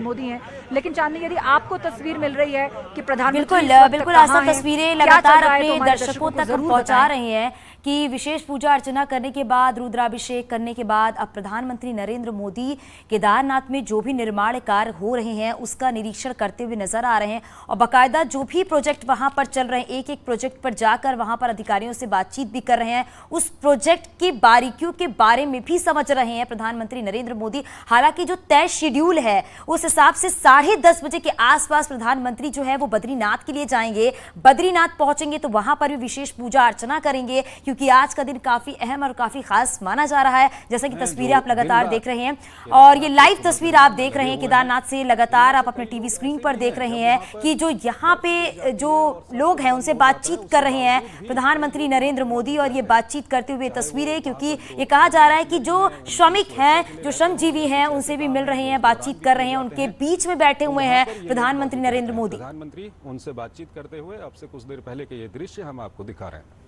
मोदी हैं, लेकिन चांदनी यदि आपको तस्वीर मिल रही है कि प्रधानमंत्री बिल्कुल आशा तस्वीरें लगातार अपने दर्शकों तक पहुंचा रहे हैं कि विशेष पूजा अर्चना करने के बाद, रुद्राभिषेक करने के बाद अब प्रधानमंत्री नरेंद्र मोदी केदारनाथ में जो भी निर्माण कार्य हो रहे हैं उसका निरीक्षण करते हुए नजर आ रहे हैं और बाकायदा जो भी प्रोजेक्ट वहां पर चल रहे हैं, एक एक प्रोजेक्ट पर जाकर वहां पर अधिकारियों से बातचीत भी कर रहे हैं, उस प्रोजेक्ट की बारीकियों के बारे में भी समझ रहे हैं प्रधानमंत्री नरेंद्र मोदी। हालांकि जो तय शेड्यूल है उस हिसाब से 10:30 बजे के आसपास प्रधानमंत्री जो है वो बद्रीनाथ के लिए जाएंगे। बद्रीनाथ पहुंचेंगे तो वहां पर भी विशेष पूजा अर्चना करेंगे, क्योंकि आज का दिन काफी अहम और काफी खास माना जा रहा है। जैसा कि तस्वीरें आप लगातार देख रहे हैं और ये लाइव तस्वीर आप देख रहे हैं केदारनाथ से, लगातार आप अपने टीवी स्क्रीन पर देख रहे हैं कि जो यहाँ पे जो लोग हैं उनसे बातचीत कर रहे हैं प्रधानमंत्री नरेंद्र मोदी, और ये बातचीत करते हुए तस्वीरें, क्योंकि ये कहा जा रहा है कि जो श्रमिक हैं, जो श्रमजीवी हैं, उनसे भी मिल रहे हैं, बातचीत कर रहे हैं, उनके बीच में बैठे हुए हैं प्रधानमंत्री नरेंद्र मोदी। प्रधानमंत्री उनसे बातचीत करते हुए अब से कुछ देर पहले के ये दृश्य हम आपको दिखा रहे हैं।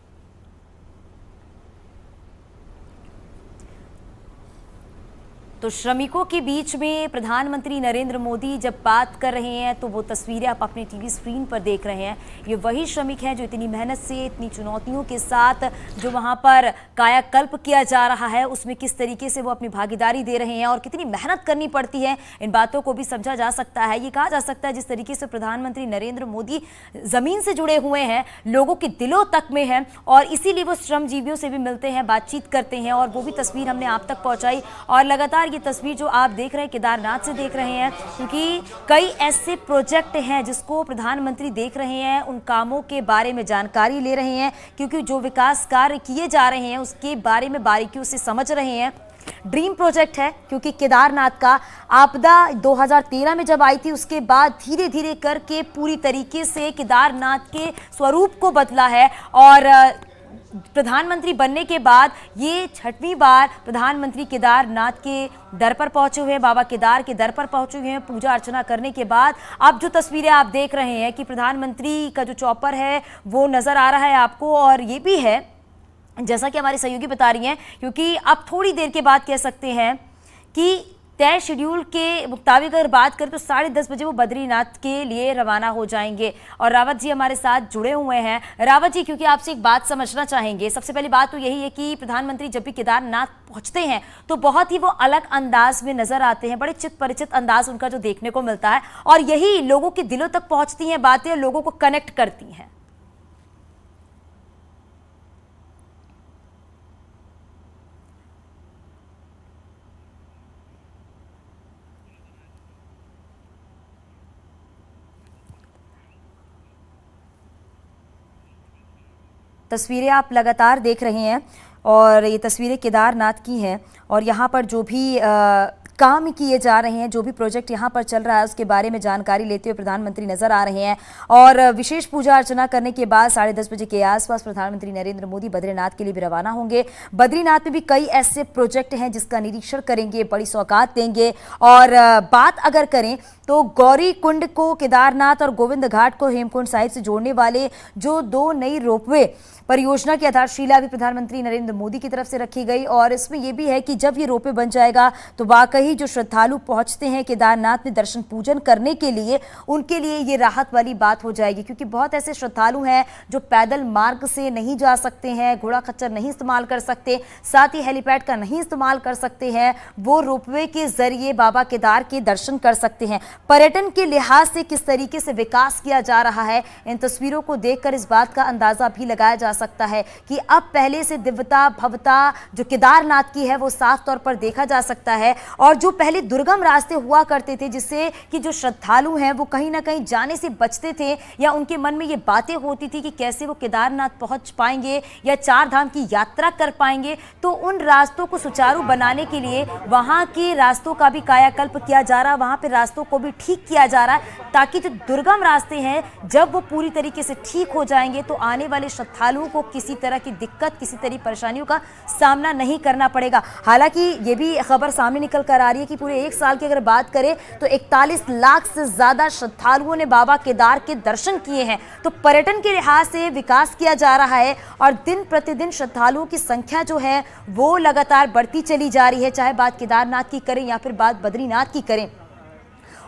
तो श्रमिकों के बीच में प्रधानमंत्री नरेंद्र मोदी जब बात कर रहे हैं तो वो तस्वीरें आप अपने टीवी स्क्रीन पर देख रहे हैं। ये वही श्रमिक हैं जो इतनी मेहनत से, इतनी चुनौतियों के साथ जो वहां पर कायाकल्प किया जा रहा है उसमें किस तरीके से वो अपनी भागीदारी दे रहे हैं और कितनी मेहनत करनी पड़ती है, इन बातों को भी समझा जा सकता है। ये कहा जा सकता है जिस तरीके से प्रधानमंत्री नरेंद्र मोदी जमीन से जुड़े हुए हैं, लोगों के दिलों तक में हैं और इसीलिए वो श्रमजीवियों से भी मिलते हैं, बातचीत करते हैं, और वो भी तस्वीर हमने आप तक पहुंचाई। और लगातार ये तस्वीर जो आप देख रहे हैं केदारनाथ से देख रहे हैं, क्योंकि कई ऐसे प्रोजेक्ट हैं जिसको प्रधानमंत्री देख रहे हैं, उन कामों के बारे में जानकारी ले रहे हैं, क्योंकि जो विकास कार्य किए जा रहे हैं उसके बारे में बारीकियों से समझ रहे हैं। ड्रीम प्रोजेक्ट है, क्योंकि केदारनाथ का आपदा 2013 में जब आई थी उसके बाद धीरे धीरे करके पूरी तरीके से केदारनाथ के स्वरूप को बदला है और प्रधानमंत्री बनने के बाद ये 6वीं बार प्रधानमंत्री केदारनाथ के दर पर पहुंचे हुए हैं, बाबा केदार के दर पर पहुंचे हुए हैं पूजा अर्चना करने के बाद। अब जो तस्वीरें आप देख रहे हैं कि प्रधानमंत्री का जो चॉपर है वो नजर आ रहा है आपको, और ये भी है जैसा कि हमारी सहयोगी बता रही हैं, क्योंकि अब थोड़ी देर के बाद कह सकते हैं कि तय शेड्यूल के मुताबिक अगर बात करें तो 10:30 बजे वो बद्रीनाथ के लिए रवाना हो जाएंगे। और रावत जी हमारे साथ जुड़े हुए हैं। रावत जी, क्योंकि आपसे एक बात समझना चाहेंगे, सबसे पहली बात तो यही है कि प्रधानमंत्री जब भी केदारनाथ पहुंचते हैं तो बहुत ही वो अलग अंदाज में नजर आते हैं, बड़े चित परिचित अंदाज उनका जो देखने को मिलता है, और यही लोगों के दिलों तक पहुंचती हैं बातें, लोगों को कनेक्ट करती हैं। तस्वीरें आप लगातार देख रहे हैं और ये तस्वीरें केदारनाथ की हैं और यहाँ पर जो भी काम किए जा रहे हैं, जो भी प्रोजेक्ट यहाँ पर चल रहा है उसके बारे में जानकारी लेते हुए प्रधानमंत्री नजर आ रहे हैं। और विशेष पूजा अर्चना करने के बाद 10:30 बजे के आसपास प्रधानमंत्री नरेंद्र मोदी बद्रीनाथ के लिए भी रवाना होंगे। बद्रीनाथ में भी कई ऐसे प्रोजेक्ट हैं जिसका निरीक्षण करेंगे, बड़ी सौगात देंगे। और बात अगर करें तो गौरी कुंड को केदारनाथ और गोविंद घाट को हेमकुंड साहिब से जोड़ने वाले जो 2 नई रोपवे परियोजना की आधारशिला भी प्रधानमंत्री नरेंद्र मोदी की तरफ से रखी गई। और इसमें यह भी है कि जब ये रोपवे बन जाएगा तो वाकई जो श्रद्धालु पहुंचते हैं केदारनाथ में दर्शन पूजन करने के लिए, उनके लिए ये राहत वाली बात हो जाएगी, क्योंकि बहुत ऐसे श्रद्धालु हैं जो पैदल मार्ग से नहीं जा सकते हैं, घोड़ा खच्चर नहीं इस्तेमाल कर सकते, साथ ही हेलीपैड का नहीं इस्तेमाल कर सकते हैं, वो रोपवे के जरिए बाबा केदार के दर्शन कर सकते हैं। पर्यटन के लिहाज से किस तरीके से विकास किया जा रहा है, इन तस्वीरों को देखकर इस बात का अंदाजा भी लगाया जा सकता है कि अब पहले से दिव्यता भव्यता जो केदारनाथ की है वो साफ तौर पर देखा जा सकता है। और जो पहले दुर्गम रास्ते हुआ करते थे जिससे कि जो श्रद्धालु हैं वो कहीं ना कहीं जाने से बचते थे, या उनके मन में ये बातें होती थी कि कैसे वो केदारनाथ पहुंच पाएंगे या 4 धाम की यात्रा कर पाएंगे, तो उन रास्तों को सुचारू बनाने के लिए वहां के रास्तों का भी कायाकल्प किया जा रहा है, वहां पे रास्तों को भी ठीक किया जा रहा है, ताकि जो दुर्गम रास्ते हैं जब वो पूरी तरीके से ठीक हो जाएंगे तो आने वाले श्रद्धालुओं को किसी तरह की दिक्कत, किसी तरह परेशानियों का सामना नहीं करना पड़ेगा। हालांकि ये भी खबर सामने निकल कर आ रही है कि पूरे 1 साल की अगर बात करें तो 41 लाख से ज्यादा श्रद्धालुओं ने बाबा केदार के दर्शन किए हैं। तो पर्यटन के लिहाज से विकास किया जा रहा है और दिन प्रतिदिन श्रद्धालुओं की संख्या जो है वो लगातार बढ़ती चली जा रही है, चाहे बात केदारनाथ की करें या फिर बात बद्रीनाथ की करें।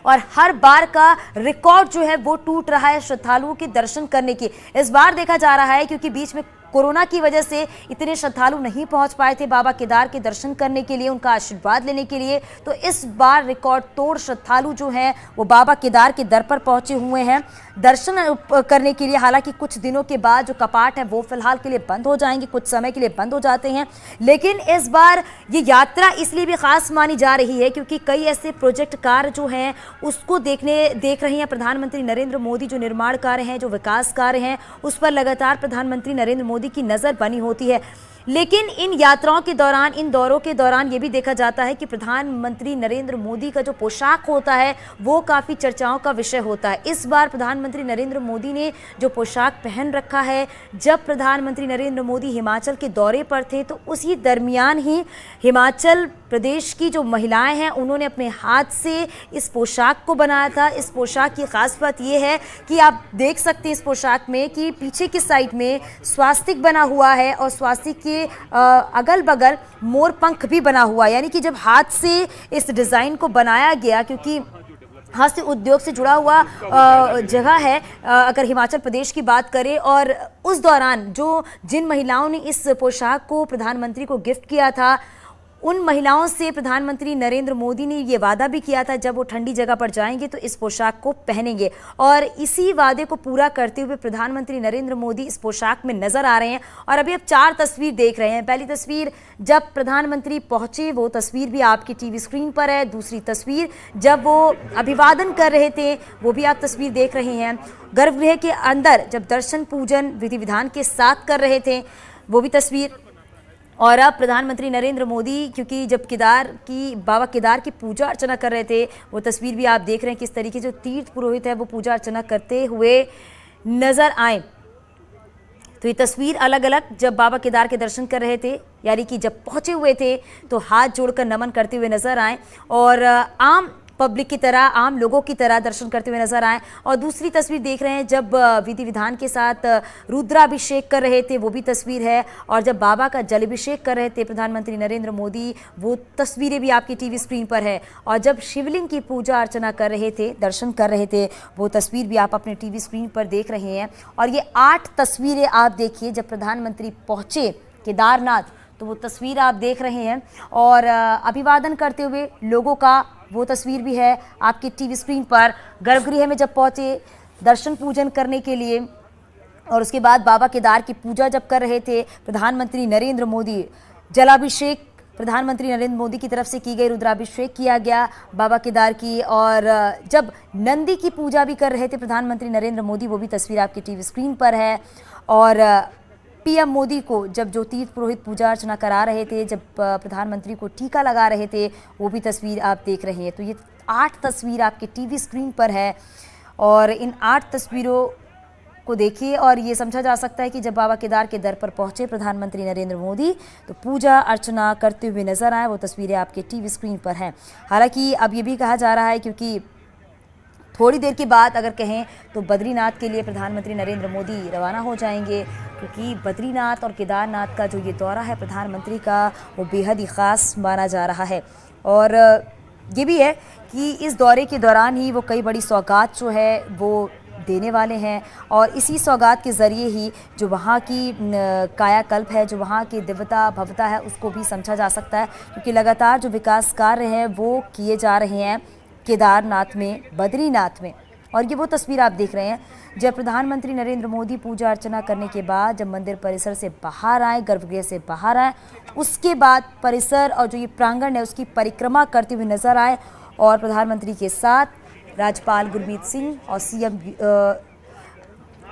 और हर बार का रिकॉर्ड जो है वो टूट रहा है श्रद्धालुओं के दर्शन करने की। इस बार देखा जा रहा है क्योंकि बीच में कोरोना की वजह से इतने श्रद्धालु नहीं पहुंच पाए थे बाबा केदार के दर्शन करने के लिए, उनका आशीर्वाद लेने के लिए, तो इस बार रिकॉर्ड तोड़ श्रद्धालु जो हैं वो बाबा केदार के दर पर पहुंचे हुए हैं दर्शन करने के लिए। हालांकि कुछ दिनों के बाद जो कपाट है वो फिलहाल के लिए बंद हो जाएंगे, कुछ समय के लिए बंद हो जाते हैं, लेकिन इस बार ये यात्रा इसलिए भी खास मानी जा रही है क्योंकि कई ऐसे प्रोजेक्ट कार्य जो हैं उसको देख रहे हैं प्रधानमंत्री नरेंद्र मोदी। जो निर्माण कार्य हैं, जो विकास कार्य हैं, उस पर लगातार प्रधानमंत्री नरेंद्र मोदी की नजर बनी होती है। लेकिन इन यात्राओं के दौरान, इन दौरों के दौरान ये भी देखा जाता है कि प्रधानमंत्री नरेंद्र मोदी का जो पोशाक होता है वो काफ़ी चर्चाओं का विषय होता है। इस बार प्रधानमंत्री नरेंद्र मोदी ने जो पोशाक पहन रखा है, जब प्रधानमंत्री नरेंद्र मोदी हिमाचल के दौरे पर थे तो उसी दरमियान ही हिमाचल प्रदेश की जो महिलाएं हैं उन्होंने अपने हाथ से इस पोशाक को बनाया था। इस पोशाक की खास बात यह है कि आप देख सकते हैं इस पोशाक में कि पीछे की साइड में स्वास्तिक बना हुआ है और स्वास्तिक के अगल बगल मोर पंख भी बना हुआ है, यानी कि जब हाथ से इस डिज़ाइन को बनाया गया, क्योंकि हस्त उद्योग से जुड़ा हुआ जगह है अगर हिमाचल प्रदेश की बात करें, और उस दौरान जिन महिलाओं ने इस पोशाक को प्रधानमंत्री को गिफ्ट किया था उन महिलाओं से प्रधानमंत्री नरेंद्र मोदी ने ये वादा भी किया था जब वो ठंडी जगह पर जाएंगे तो इस पोशाक को पहनेंगे, और इसी वादे को पूरा करते हुए प्रधानमंत्री नरेंद्र मोदी इस पोशाक में नजर आ रहे हैं। और अभी आप 4 तस्वीर देख रहे हैं। पहली तस्वीर जब प्रधानमंत्री पहुंचे, वो तस्वीर भी आपकी टीवी स्क्रीन पर है। दूसरी तस्वीर जब वो अभिवादन कर रहे थे, वो भी आप तस्वीर देख रहे हैं। गर्भगृह के अंदर जब दर्शन पूजन विधि विधान के साथ कर रहे थे, वो भी तस्वीर। और अब प्रधानमंत्री नरेंद्र मोदी क्योंकि जब बाबा केदार की पूजा अर्चना कर रहे थे, वो तस्वीर भी आप देख रहे हैं किस तरीके से तीर्थ पुरोहित है वो पूजा अर्चना करते हुए नजर आए। तो ये तस्वीर अलग अलग जब बाबा केदार के दर्शन कर रहे थे, यानी कि जब पहुंचे हुए थे तो हाथ जोड़कर नमन करते हुए नजर आए और आम पब्लिक की तरह, आम लोगों की तरह दर्शन करते हुए नजर आए। और दूसरी तस्वीर देख रहे हैं जब विधि विधान के साथ रुद्राभिषेक कर रहे थे, वो भी तस्वीर है। और जब बाबा का जलाभिषेक कर रहे थे प्रधानमंत्री नरेंद्र मोदी, वो तस्वीरें भी आपकी टीवी स्क्रीन पर है। और जब शिवलिंग की पूजा अर्चना कर रहे थे, दर्शन कर रहे थे, वो तस्वीर भी आप अपने टीवी स्क्रीन पर देख रहे हैं। और ये 8 तस्वीरें आप देखिए जब प्रधानमंत्री पहुंचे केदारनाथ, तो वो तस्वीर आप देख रहे हैं। और अभिवादन करते हुए लोगों का वो तस्वीर भी है आपकी टीवी स्क्रीन पर। गर्भगृह में जब पहुंचे दर्शन पूजन करने के लिए और उसके बाद बाबा केदार की पूजा जब कर रहे थे प्रधानमंत्री नरेंद्र मोदी, जलाभिषेक प्रधानमंत्री नरेंद्र मोदी की तरफ से की गई, रुद्राभिषेक किया गया बाबा केदार की। और जब नंदी की पूजा भी कर रहे थे प्रधानमंत्री नरेंद्र मोदी, वो भी तस्वीर आपकी टीवी स्क्रीन पर है। और पीएम मोदी को जब जो तीर्थ पुरोहित पूजा अर्चना करा रहे थे, जब प्रधानमंत्री को टीका लगा रहे थे, वो भी तस्वीर आप देख रहे हैं। तो ये 8 तस्वीर आपके टीवी स्क्रीन पर है और इन 8 तस्वीरों को देखिए और ये समझा जा सकता है कि जब बाबा केदार के दर पर पहुंचे प्रधानमंत्री नरेंद्र मोदी तो पूजा अर्चना करते हुए नजर आए। वो तस्वीरें आपके टीवी स्क्रीन पर हैं। हालांकि अब ये भी कहा जा रहा है क्योंकि थोड़ी देर के बाद अगर कहें तो बद्रीनाथ के लिए प्रधानमंत्री नरेंद्र मोदी रवाना हो जाएंगे, क्योंकि बद्रीनाथ और केदारनाथ का जो ये दौरा है प्रधानमंत्री का, वो बेहद ही ख़ास माना जा रहा है। और ये भी है कि इस दौरे के दौरान ही वो कई बड़ी सौगात जो है वो देने वाले हैं और इसी सौगात के ज़रिए ही जो वहाँ की कायाकल्प है, जो वहाँ की दिव्यता भव्यता है, उसको भी समझा जा सकता है। क्योंकि लगातार जो विकास कार्य हैं वो किए जा रहे हैं केदारनाथ में, बद्रीनाथ में। और ये वो तस्वीर आप देख रहे हैं जब प्रधानमंत्री नरेंद्र मोदी पूजा अर्चना करने के बाद जब मंदिर परिसर से बाहर आए, गर्भगृह से बाहर आए, उसके बाद परिसर और जो ये प्रांगण है उसकी परिक्रमा करते हुए नजर आए और प्रधानमंत्री के साथ राज्यपाल गुरमीत सिंह और सीएम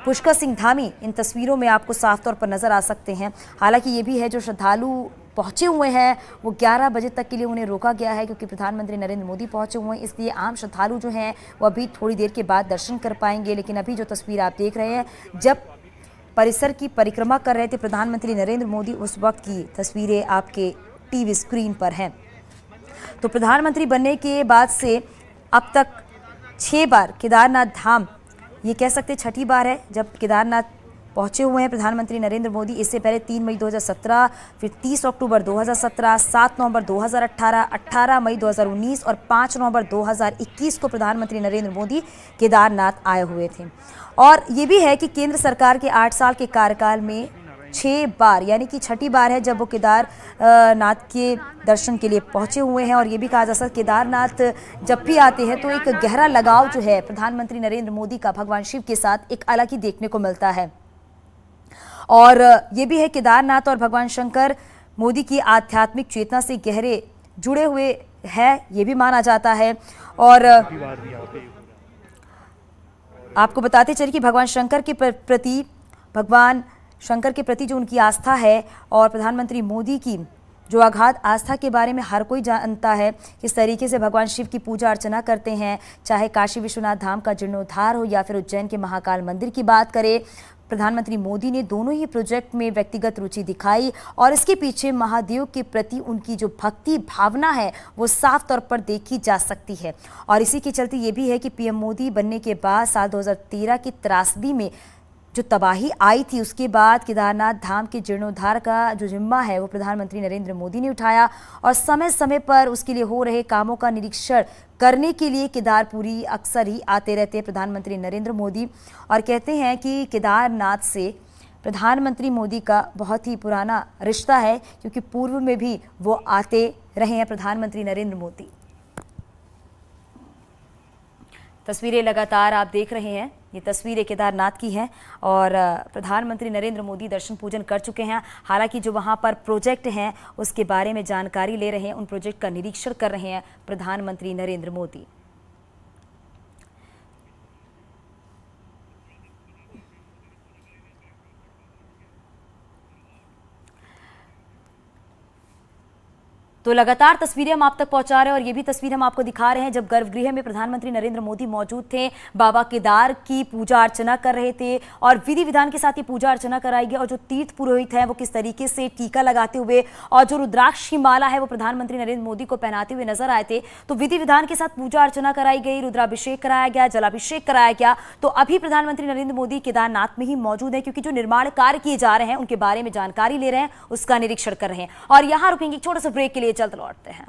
पुष्कर सिंह धामी इन तस्वीरों में आपको साफ तौर पर नजर आ सकते हैं। हालांकि ये भी है जो श्रद्धालु पहुंचे हुए हैं वो 11 बजे तक के लिए उन्हें रोका गया है, क्योंकि प्रधानमंत्री नरेंद्र मोदी पहुंचे हुए हैं, इसलिए आम श्रद्धालु जो हैं वो अभी थोड़ी देर के बाद दर्शन कर पाएंगे। लेकिन अभी जो तस्वीर आप देख रहे हैं जब परिसर की परिक्रमा कर रहे थे प्रधानमंत्री नरेंद्र मोदी, उस वक्त की तस्वीरें आपके टीवी स्क्रीन पर हैं। तो प्रधानमंत्री बनने के बाद से अब तक 6 बार केदारनाथ धाम, ये कह सकते 6ठी बार है जब केदारनाथ पहुंचे हुए हैं प्रधानमंत्री नरेंद्र मोदी। इससे पहले 3 मई 2017, फिर 30 अक्टूबर 2017, 7 नवंबर 2018, 18 मई 2019 और 5 नवंबर 2021 को प्रधानमंत्री नरेंद्र मोदी केदारनाथ आए हुए थे। और ये भी है कि केंद्र सरकार के 8 साल के कार्यकाल में 6 बार, यानी कि छठी बार है जब वो केदारनाथ के दर्शन के लिए पहुंचे हुए हैं। और ये भी कहा जा सकता है केदारनाथ जब भी आते हैं तो एक गहरा लगाव जो है प्रधानमंत्री नरेंद्र मोदी का भगवान शिव के साथ एक अलग ही देखने को मिलता है। और ये भी है केदारनाथ और भगवान शंकर मोदी की आध्यात्मिक चेतना से गहरे जुड़े हुए हैं, ये भी माना जाता है। और आपको बताते चलिए कि भगवान शंकर के प्रति जो उनकी आस्था है और प्रधानमंत्री मोदी की जो अगाध आस्था के बारे में हर कोई जानता है, किस तरीके से भगवान शिव की पूजा अर्चना करते हैं। चाहे काशी विश्वनाथ धाम का जीर्णोद्धार हो या फिर उज्जैन के महाकाल मंदिर की बात करें, प्रधानमंत्री मोदी ने दोनों ही प्रोजेक्ट में व्यक्तिगत रुचि दिखाई और इसके पीछे महादेव के प्रति उनकी जो भक्ति भावना है वो साफ तौर पर देखी जा सकती है। और इसी के चलते ये भी है कि पीएम मोदी बनने के बाद साल 2013 की त्रासदी में जो तबाही आई थी, उसके बाद केदारनाथ धाम के जीर्णोद्धार का जो जिम्मा है वो प्रधानमंत्री नरेंद्र मोदी ने उठाया। और समय समय पर उसके लिए हो रहे कामों का निरीक्षण करने के लिए केदारपुरी अक्सर ही आते रहते हैं प्रधानमंत्री नरेंद्र मोदी। और कहते हैं कि केदारनाथ से प्रधानमंत्री मोदी का बहुत ही पुराना रिश्ता है, क्योंकि पूर्व में भी वो आते रहे हैं प्रधानमंत्री नरेंद्र मोदी। तस्वीरें लगातार आप देख रहे हैं, ये तस्वीरें केदारनाथ की हैं और प्रधानमंत्री नरेंद्र मोदी दर्शन पूजन कर चुके हैं। हालांकि जो वहां पर प्रोजेक्ट हैं उसके बारे में जानकारी ले रहे हैं, उन प्रोजेक्ट का निरीक्षण कर रहे हैं प्रधानमंत्री नरेंद्र मोदी। तो लगातार तस्वीरें हम आप तक पहुंचा रहे हैं और ये भी तस्वीर हम आपको दिखा रहे हैं जब गर्भगृह में प्रधानमंत्री नरेंद्र मोदी मौजूद थे, बाबा केदार की पूजा अर्चना कर रहे थे और विधि विधान के साथ ये पूजा अर्चना कराई गई। और जो तीर्थ पुरोहित है वो किस तरीके से टीका लगाते हुए और जो रुद्राक्ष की माला है वो प्रधानमंत्री नरेंद्र मोदी को पहनाते हुए नजर आए थे। तो विधि विधान के साथ पूजा अर्चना कराई गई, रुद्राभिषेक कराया गया, जलाभिषेक कराया गया। तो अभी प्रधानमंत्री नरेंद्र मोदी केदारनाथ में ही मौजूद है, क्योंकि जो निर्माण कार्य किए जा रहे हैं उनके बारे में जानकारी ले रहे हैं, उसका निरीक्षण कर रहे हैं। और यहाँ रुकेंगे, छोटा सा ब्रेक के लिए, जल्द लौटते हैं।